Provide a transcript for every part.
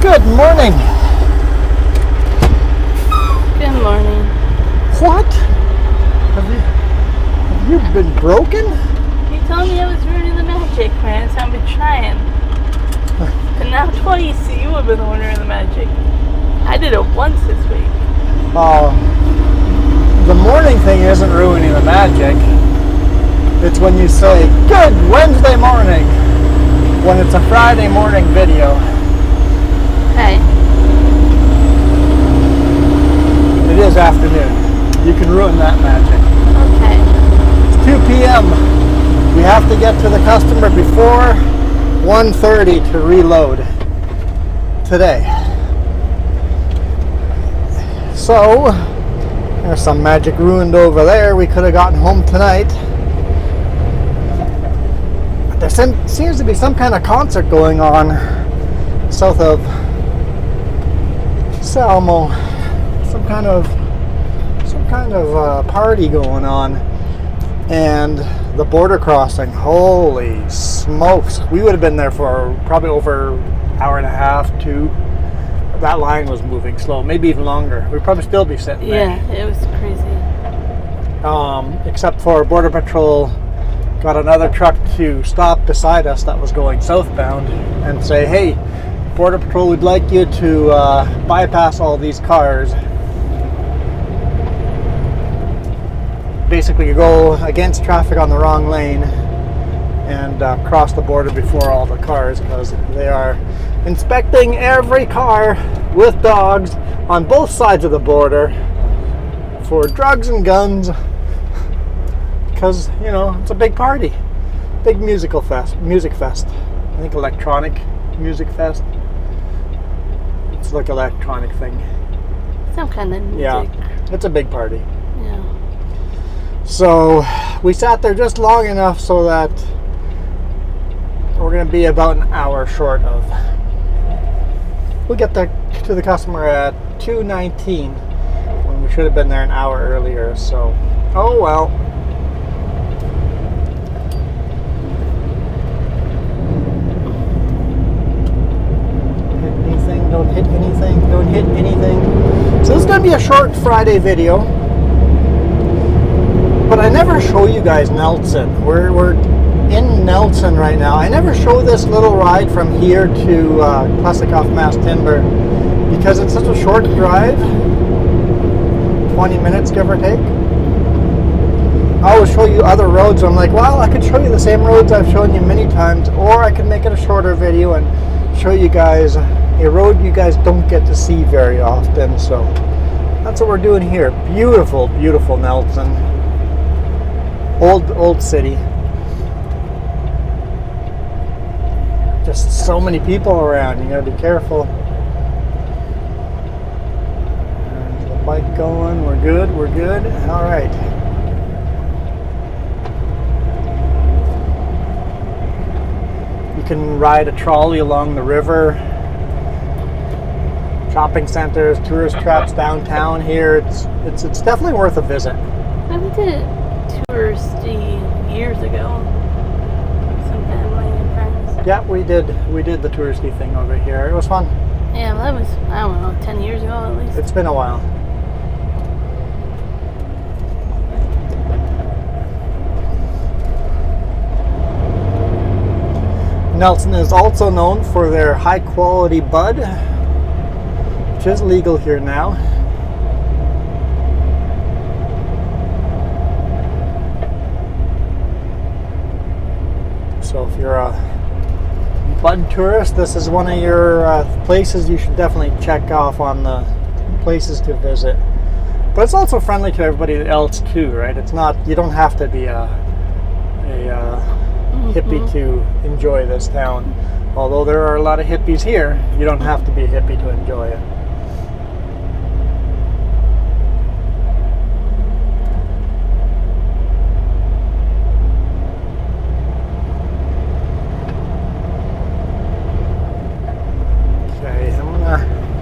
Good morning. Good morning. What? Have you been broken? You told me I was ruining the magic, man, so I've been trying. And now twice you have been ruining the magic. I did it once this week. The morning thing isn't ruining the magic. It's when you say, good Wednesday morning, when it's a Friday morning video. Hey. It is afternoon. You can ruin that magic. Okay. It's 2 p.m. We have to get to the customer before 1:30 to reload today. So, there's some magic ruined over there. We could have gotten home tonight. But there seems to be some kind of concert going on south of Salmo. Some kind of party going on, and the border crossing. Holy smokes! We would have been there for probably over an hour and a half, 2. That line was moving slow, maybe even longer. We'd probably still be sitting there. Yeah, it was crazy. Except for Border Patrol got another truck to stop beside us that was going southbound and say, hey, Border Patrol would like you to bypass all these cars. Basically, you go against traffic on the wrong lane and cross the border before all the cars, because they are inspecting every car with dogs on both sides of the border for drugs and guns, because, you know, it's a big party, big music fest. I think electronic music fest. It's like an electronic thing. Some kind of music. Yeah, it's a big party. Yeah. So we sat there just long enough so that we're going to be about an hour short of. We'll get there to the customer at 2:19 when we should have been there an hour earlier. So, oh well. Hit anything, don't hit anything, don't hit anything. So this is going to be a short Friday video. But I never show you guys Nelson. We're in Nelson right now. I never show this little ride from here to Plessikoff, Mass Timber, because it's such a short drive, 20 minutes give or take. I always show you other roads. I'm like, well, I could show you the same roads I've shown you many times, or I could make it a shorter video and show you guys a road you guys don't get to see very often. So that's what we're doing here. Beautiful, beautiful Nelson. Old city. Just so many people around. You gotta be careful. There's the bike going. We're good. We're good. All right. You can ride a trolley along the river. Shopping centers, tourist traps downtown here. It's definitely worth a visit. I did it touristy years ago. Some family and friends. Yeah, we did the touristy thing over here. It was fun. Yeah, well, that was, I don't know, 10 years ago at least. It's been a while. Nelson is also known for their high quality bud, which is legal here now. So if you're a bud tourist, this is one of your places you should definitely check off on the places to visit. But it's also friendly to everybody else too, right? It's not, you don't have to be a hippie to enjoy this town. Although there are a lot of hippies here, you don't have to be a hippie to enjoy it.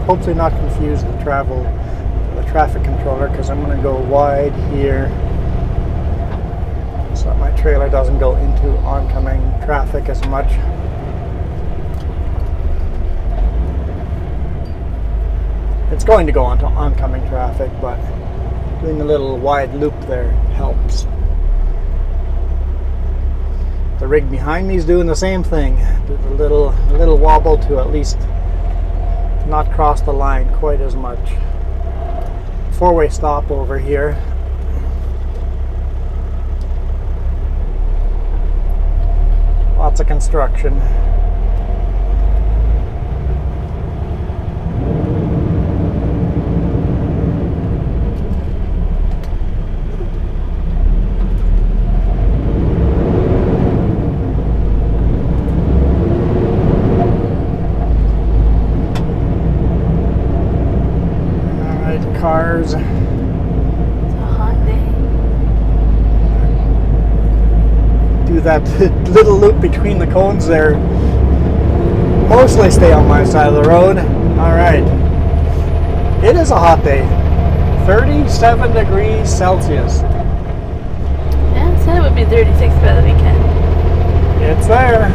Hopefully not confuse the traffic controller, because I'm going to go wide here so that my trailer doesn't go into oncoming traffic as much. It's going to go onto oncoming traffic, but doing a little wide loop there helps. The rig behind me is doing the same thing. A little wobble to at least not cross the line quite as much. Four-way stop over here. Lots of construction. Cars. It's a hot day. Do that little loop between the cones there. Mostly stay on my side of the road. Alright. It is a hot day. 37 degrees Celsius. Yeah, I said it would be 36 by the weekend. It's there.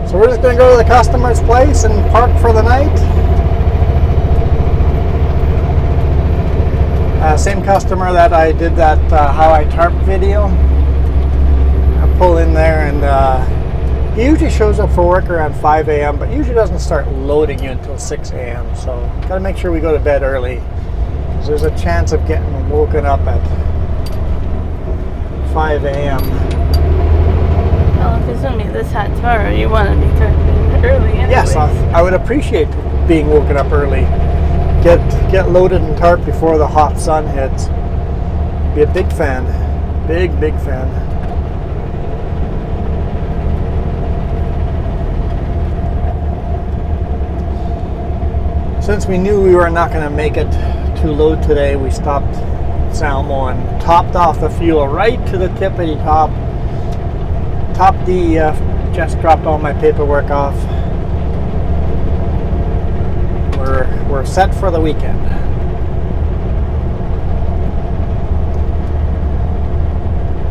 So we're just going to go to the customer's place and park for the night. Same customer that I did that how I tarp video. I pull in there and he usually shows up for work around 5 a.m. but usually doesn't start loading you until 6 a.m. So got to make sure we go to bed early, because there's a chance of getting woken up at 5 a.m. Well, if it's going to be this hot tomorrow, you want to be starting early anyways. Yes, I would appreciate being woken up early. Get loaded and tarp before the hot sun hits. Be a big fan. Big fan. Since we knew we were not going to make it to load today, we stopped Salmo and topped off the fuel right to the tippity top. Just dropped all my paperwork off. We're set for the weekend.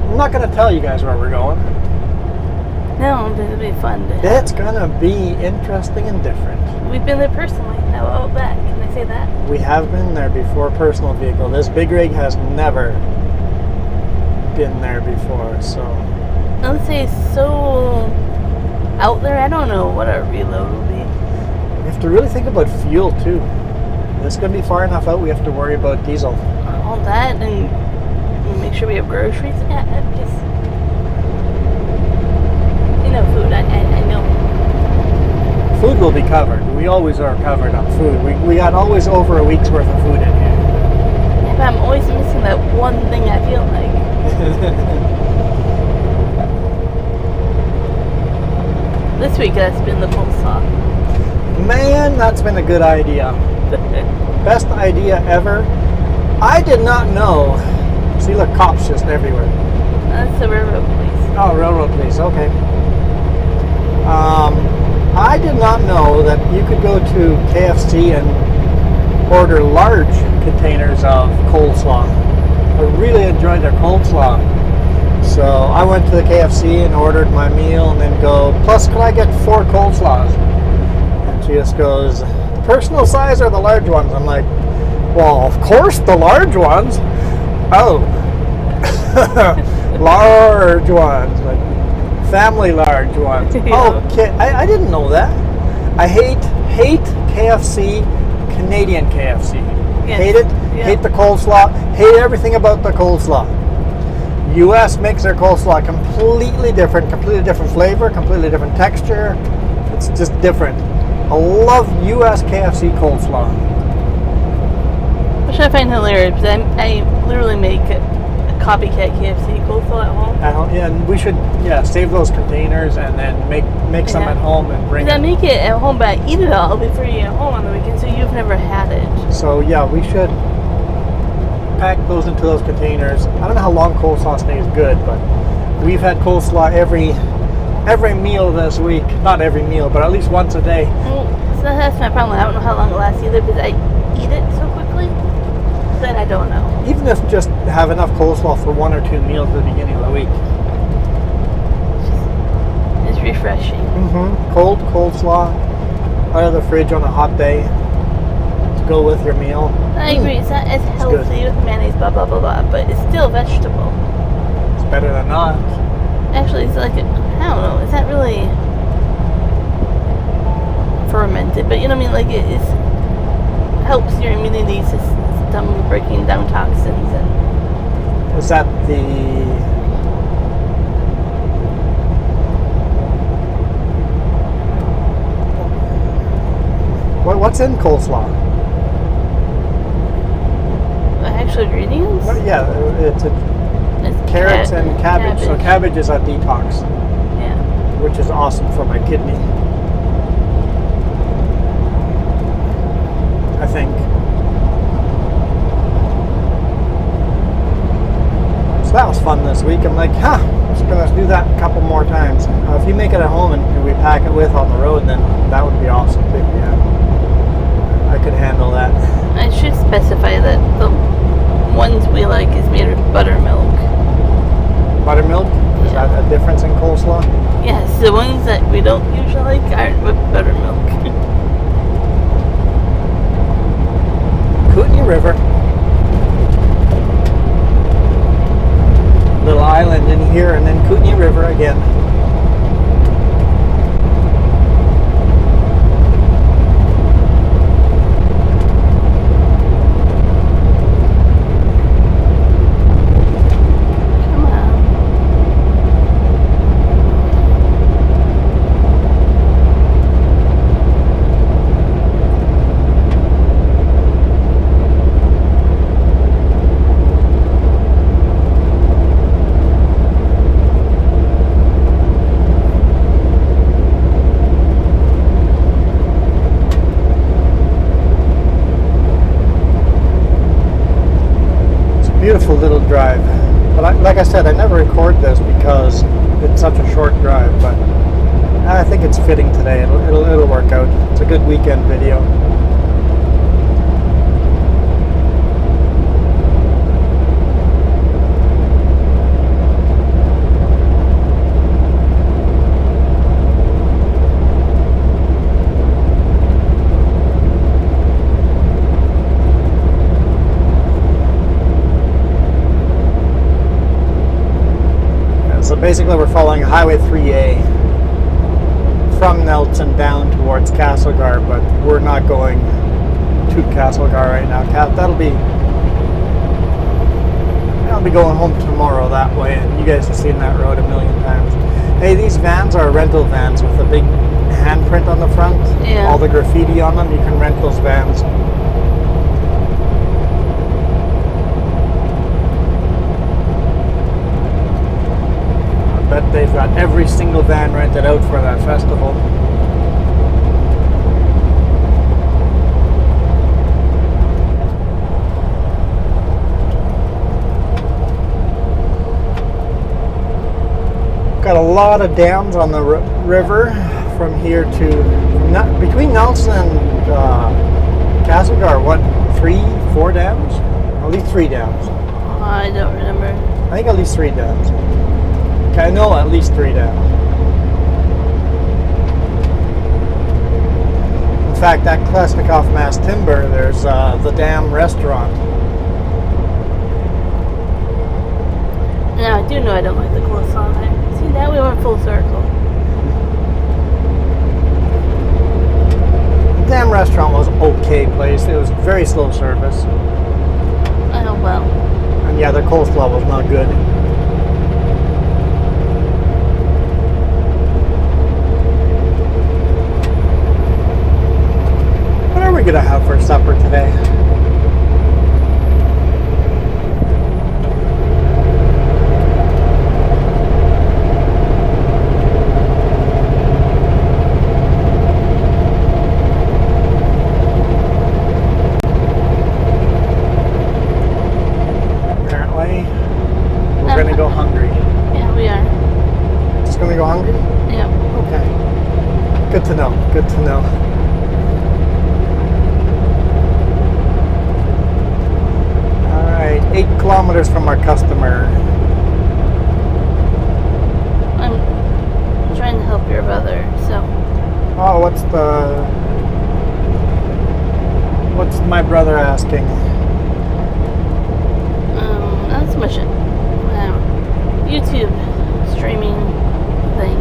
I'm not going to tell you guys where we're going. No, but it'll be fun. It's going to be interesting and different. We've been there personally. Now, Outback. Can I say that? We have been there before, personal vehicle. This big rig has never been there before, so... I would say it's so out there. I don't know what our reload will be. We have to really think about fuel too. This is going to be far enough out. We have to worry about diesel. All that, and make sure we have groceries. Just food. I know. Food will be covered. We always are covered on food. We got always over a week's worth of food in here. Yeah, but I'm always missing that one thing I feel like. This week that's been the coleslaw. Man, that's been a good idea. Best idea ever. I did not know. See, look, cops just everywhere. That's the railroad police. Oh, railroad police. Okay. I did not know that you could go to KFC and order large containers of coleslaw. I really enjoyed their coleslaw. So I went to the KFC and ordered my meal and then go, plus could I get 4 coleslaws? And she just goes, the personal size or the large ones? I'm like, well, of course the large ones. Oh, large ones, like family large ones. Yeah. Okay, I didn't know that. I hate KFC, Canadian KFC. Yes. Hate it, Yeah. hate the coleslaw, hate everything about the coleslaw. US makes their coleslaw completely different flavor, completely different texture. It's just different. I love US KFC coleslaw. Which I find hilarious because I literally make a copycat KFC coleslaw at home. At home, yeah, and we should save those containers and then make some at home and bring I it. make it at home, but I eat it all before you at home on the weekend, so you've never had it. So yeah, we should pack those into those containers. I don't know how long coleslaw stays good, but we've had coleslaw every meal this week. Not every meal, but at least once a day. Well, so that's my problem. I don't know how long it lasts either because I eat it so quickly. Then I don't know. Even if just have enough coleslaw for 1 or 2 meals at the beginning of the week. It's refreshing. Cold coleslaw out of the fridge on a hot day to go with your meal. I agree. It's not as healthy with mayonnaise, blah blah blah blah, but it's still vegetable. It's better than not. Actually, it's like I don't know. It's not really fermented, but you know what I mean. Like it helps your immunity system breaking down toxins and. Is that the what's in coleslaw? The actual ingredients? Well, yeah, it's carrots and cabbage. So cabbage is a detox. Yeah. Which is awesome for my kidney. I think. So that was fun this week. I'm like, I'm just going to do that a couple more times. If you make it at home and we pack it with on the road, then that would be awesome. Yeah, I could handle that. I should specify that the ones we like is made with buttermilk. Buttermilk? Is that a difference in coleslaw? Yes, the ones that we don't usually like aren't with buttermilk. Kootenai River. Little island in here, and then Kootenai River again. Come on. Beautiful little drive, but like I said, I never record this because it's such a short drive, but I think it's fitting today. It'll work out. It's a good weekend video. So basically we're following Highway 3A from Nelson down towards Castlegar, but we're not going to Castlegar right now. I'll be going home tomorrow that way, and you guys have seen that road a million times. Hey, these vans are rental vans with a big handprint on the front. Yeah. All the graffiti on them, you can rent those vans. Bet they've got every single van rented out for that festival. Got a lot of dams on the river from here to between Nelson and Castlegar. What, 3-4 dams? At least 3 dams. I don't remember. I think at least 3 dams. Okay, I know at least 3 dams. In fact, that Klesnikoff Mass Timber, there's the Dam Restaurant. Now, I do know I don't like the coleslaw there. See, now we went full circle. The Dam Restaurant was okay place. It was very slow service. Oh, well. And yeah, their coleslaw was not good. What are we gonna have for supper today? Apparently, we're gonna go hungry. Yeah, we are. Just gonna go hungry? Yeah. Okay. Good to know. Good to know. All right, 8 kilometers from our customer. I'm trying to help your brother, so what's my brother asking? Not so much YouTube streaming thing.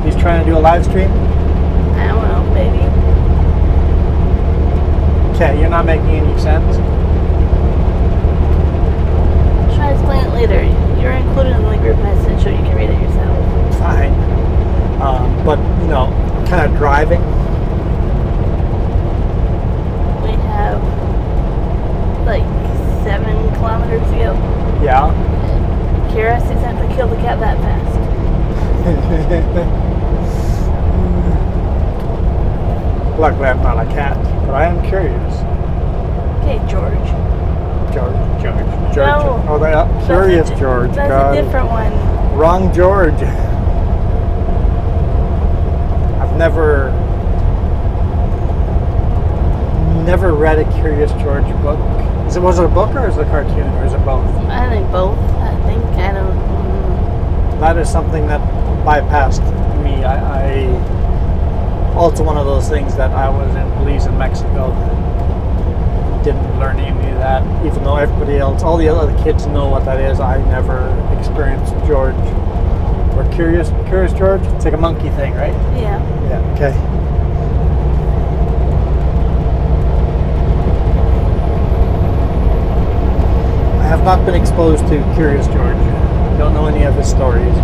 He's trying to do a live stream? I don't know, maybe. Okay, you're not making any sense. Try to explain it later. You're included in the group message, so you can read it yourself. Fine. But, you know, kind of driving. We have like 7 kilometers to go. Yeah. Curiosity is not to kill the cat that fast. Luckily, I'm not a cat, but I am curious. Okay, George. George. No. Oh, Curious George. That's God. a different one. Wrong George. I've never read a Curious George book. Was it a book or is it a cartoon or is it both? I think both. I don't. That is something that bypassed me. I also one of those things that I was in Belize in Mexico. Didn't learn any of that, even though everybody else, all the other kids know what that is. I never experienced George. Or Curious George. It's like a monkey thing, right? Yeah. Yeah. Okay. I have not been exposed to Curious George. Don't know any of his stories.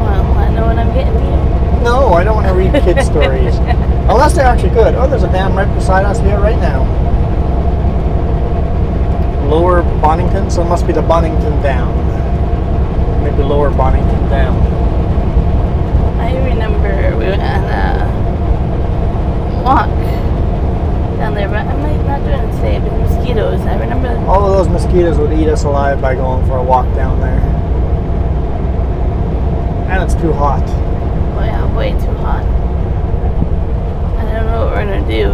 Well, I know what I'm getting you. No, I don't want to read kid stories. Unless they're actually good. Oh, there's a dam right beside us here right now. Lower Bonington, so it must be the Bonington Dam. Maybe Lower Bonington Dam. I remember we went on a walk down there, but I'm not doing it today, but mosquitoes. I remember. All of those mosquitoes would eat us alive by going for a walk down there. And it's too hot. Oh yeah, way too hot. I don't know what we're gonna do.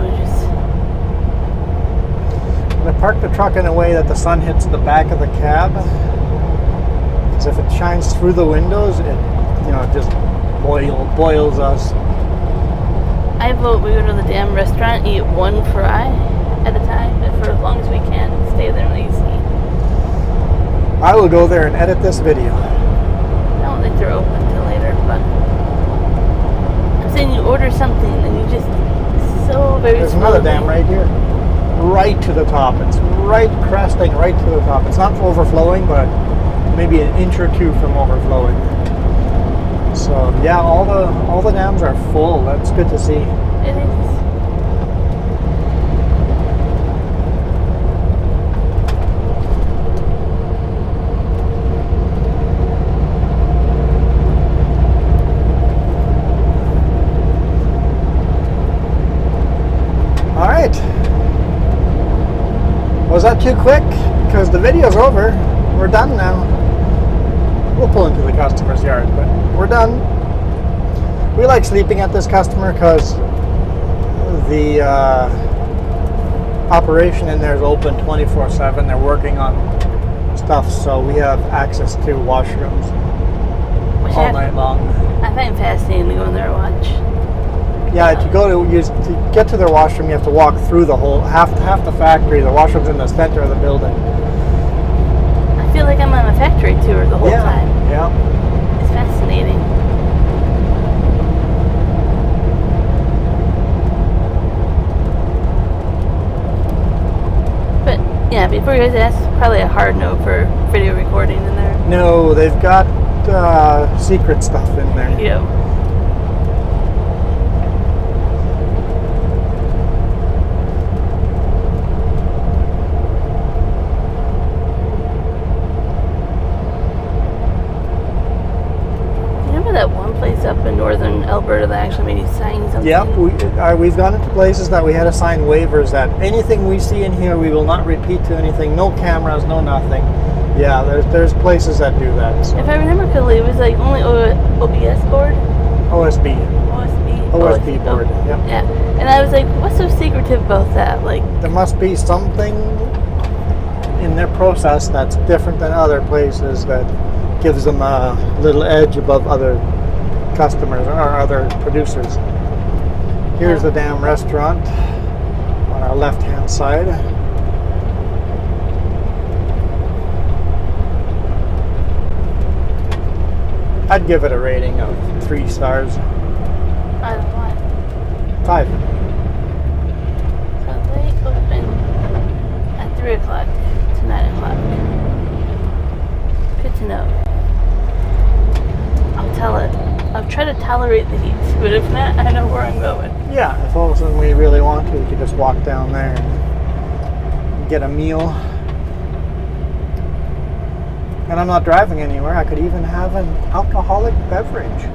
I park the truck in a way that the sun hits the back of the cab. Because if it shines through the windows, it just boils us. I vote we go to the damn restaurant, eat one fry at a time, and for as long as we can, stay there and eat. I will go there and edit this video. I don't think they're open until later, but I'm saying you order something and you just so very. There's another dam right here. Right to the top. It's right cresting right to the top. It's not overflowing, but maybe an inch or two from overflowing. So yeah, all the dams are full. That's good to see. It is. All right. Was that too quick? Because the video's over. We're done now. We'll pull into the customer's yard, but we're done. We like sleeping at this customer because the operation in there is open 24/7. They're working on stuff, so we have access to washrooms all night long. I find it fascinating to go in there and watch. Yeah, to get to their washroom, you have to walk through the whole half the factory. The washroom's in the center of the building. I feel like I'm on a factory tour the whole time. Yeah. It's fascinating. But yeah, before you guys ask, probably a hard no for video recording in there. No, they've got secret stuff in there. Yeah. That one place up in northern Alberta that actually made you sign something? Yep, we've gone into places that we had to sign waivers that anything we see in here we will not repeat to anything, no cameras, no nothing. Yeah, there's places that do that. So. If I remember correctly, it was like only OBS board? OSB board, yep. Yeah, and I was like, what's so secretive about that? Like, there must be something in their process that's different than other places that gives them a little edge above other customers or other producers. Here's the damn restaurant on our left-hand side. I'd give it a rating of 3 stars. Out of what? 5. So they open at 3 o'clock to 9 o'clock. Good to know. I'll try to tolerate the heat, but if not, I know where I'm going. Yeah, if all of a sudden we really want to, we could just walk down there and get a meal. And I'm not driving anywhere. I could even have an alcoholic beverage.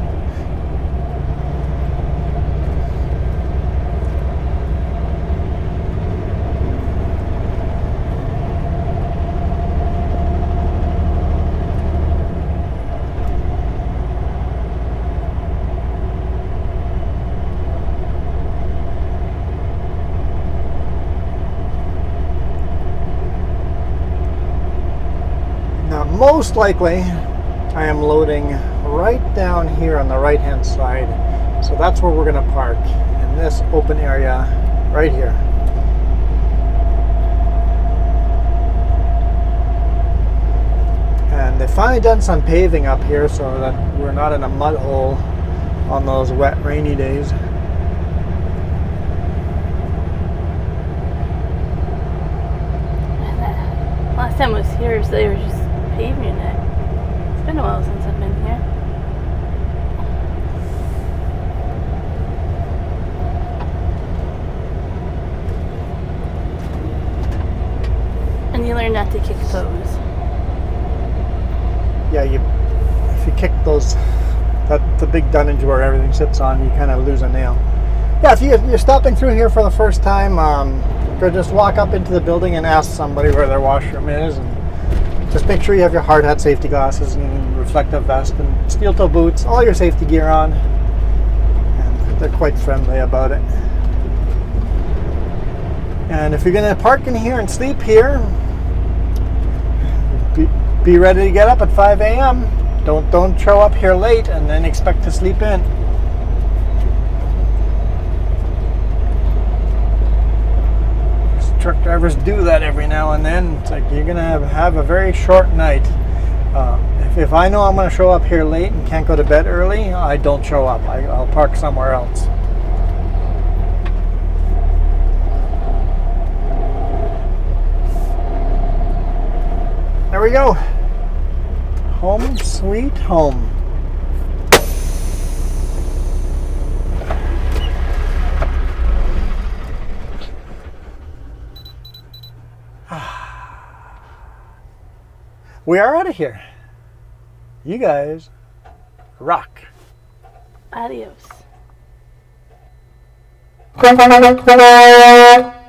Now, most likely, I am loading right down here on the right-hand side. So that's where we're going to park, in this open area right here. And they've finally done some paving up here so that we're not in a mud hole on those wet, rainy days. Last time I was here, so they were just paving it. It's been a while since I've been here. And you learn not to kick toes. Yeah, if you kick those, the big dunnage where everything sits on, you kind of lose a nail. Yeah, if you're stopping through here for the first time, just walk up into the building and ask somebody where their washroom is, and just make sure you have your hard hat, safety glasses, and reflective vest, and steel toe boots, all your safety gear on. And they're quite friendly about it. And if you're going to park in here and sleep here, be ready to get up at 5 a.m. Don't show up here late and then expect to sleep in. Truck drivers do that every now and then. It's like you're gonna have a very short night. If I know I'm gonna show up here late and can't go to bed early, I don't show up. I'll park somewhere else. There we go. Home sweet home. We are out of here. You guys rock. Adios.